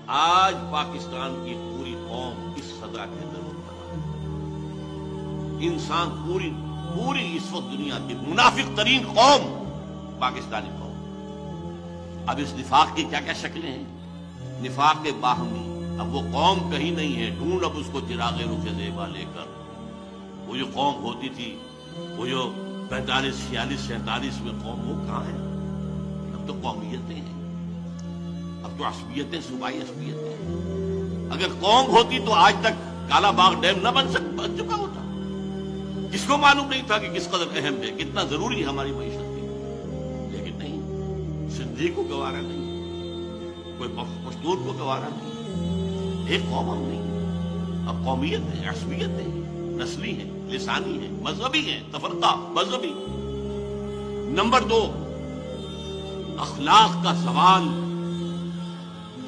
آج پاکستان کی پوری قوم اس سزا کے اندر مبتلا ہے۔ انسان پوری اس وقت دنیا کی منافق ترین قوم پاکستانی قوم۔ اب اس نفاق کی کیا کیا شکلیں ہیں؟ نفاق کے باہمی، اب وہ قوم کہیں نہیں ہے، ڈھونڈ اب اس کو چراغ رخ زیبا لے کر۔ وہ جو قوم ہوتی تھی، وہ جو 45 46 47 میں قوم، وہ کہاں ہے؟ اب تو قومیتیں ہیں، اب تو عصبیتیں، صوبائی عصبیتیں ہیں۔ اگر قوم ہوتی تو آج تک کالا باغ ڈیم نہ بن چکا ہوتا۔ جس کو معلوم نہیں تھا کہ کس قدر اہم ہے، کتنا ضروری ہے ہماری معیشت کی، لیکن نہیں، سندھی کو گوارا نہیں، کوئی پشتون کو گوارا نہیں، ایک قوم ہم نہیں۔ اب قومیت ہے، عصبیت ہے، نسلی ہے، لسانی ہے، مذہبی ہے، تفرقہ مذہبی۔ نمبر 2، اخلاق کا سوال،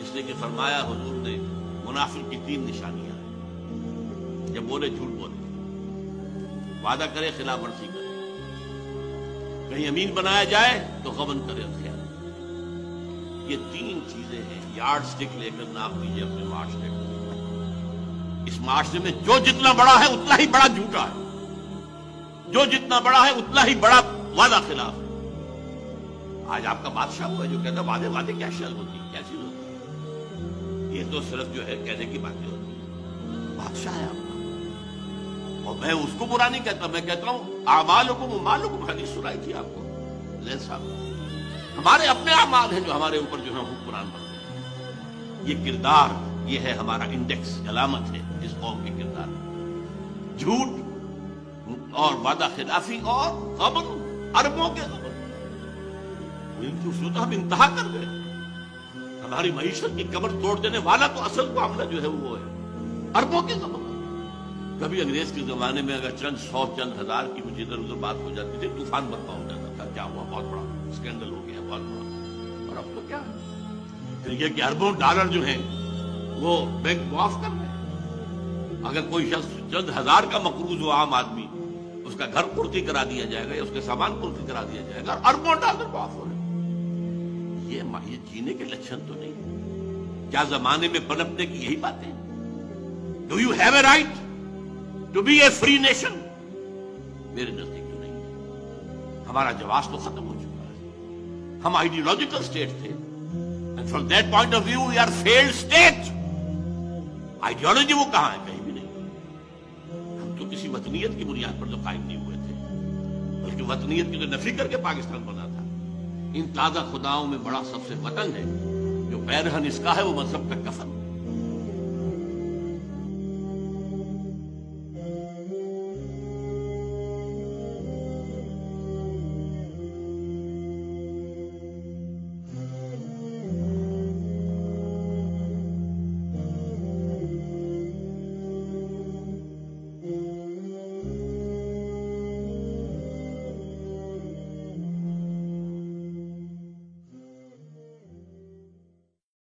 اس لیے کہ فرمایا حضور نے منافق کی 3 نشانیاں ہیں۔ جب بولے جھوٹ بولے، وعدہ کرے خلاف ورزی کرے، کہیں امین بنایا جائے تو غبن کرے خیال۔ یہ 3 چیزیں ہیں، یارڈ سٹک لے کر ناپ لیجیے اپنے معاشرے کو۔ اس معاشرے میں جو جتنا بڑا ہے اتنا ہی بڑا جھوٹا ہے، جو جتنا بڑا ہے اتنا ہی بڑا وعدہ خلاف ہے۔ آج آپ کا بادشاہ ہوا ہے جو کہتا ہے وعدے کیا شے ہوتی ہے، کیا چیز ہوتی ہے؟ یہ تو صرف جو ہے کہنے کی باتیں ہوتی ہیں۔ بادشاہ ہے آپ کا، اور میں اس کو برا نہیں کہتا، میں کہتا ہوں اعمالکم ومالکم، حدیث سنائی تھی آپ کو زید صاحب، ہمارے اپنے اعمال ہیں جو ہمارے اوپر جو ہے حکمران بنتے ہیں۔ یہ کردار، یہ ہے ہمارا انڈیکس، علامت ہے اس قوم کے کردار۔ جھوٹ اور وعدہ خلافی اور غبن، اربوں کے غبن، تو ہم انتہا کر گئے۔ ہماری معیشت کی کمر توڑ دینے والا تو اصل معاملہ جو ہے وہ ہے اربوں کے غبن۔ کبھی انگریز کے زمانے میں اگر چند 100 چند ہزار کی کچھ ادھر ادھر بات ہو جاتی تھی، طوفان برپا ہو جاتا تھا، کیا ہوا، بہت بڑا اسکینڈل ہو گیا، بہت بڑا۔ اور اب تو کیا ہے، پھر یہ کہ اربوں ڈالر جو ہیں وہ بینک معاف کر دیں۔ اگر کوئی شخص چند ہزار کا مقروض ہو، عام آدمی، اس کا گھر پورتی کرا دیا جائے گا یا اس کے سامان پورتی کرا دیا جائے گا، اربوں ڈالر معاف ہو رہے۔ یہ جینے کے لچھن تو نہیں۔ کیا زمانے میں پنپنے کی یہی باتیں؟ Do you have a right to be a free nation? میرے نزدیک تو نہیں۔ ہمارا جواز تو ختم ہو چکا ہے۔ ہم آئیڈیولوجیکل اسٹیٹ تھے، and from that point of view we are failed state۔ Ideology وہ کہاں ہے؟ کہیں بھی نہیں۔ ہم تو کسی وطنیت کی بنیاد پر تو قائم نہیں ہوئے تھے، بلکہ وطنیت کی تو نفی کر کے پاکستان بنا تھا۔ ان تازہ خداؤں میں بڑا سب سے وطن ہے، جو پیرہن اس کا ہے وہ مذہب کا کفن۔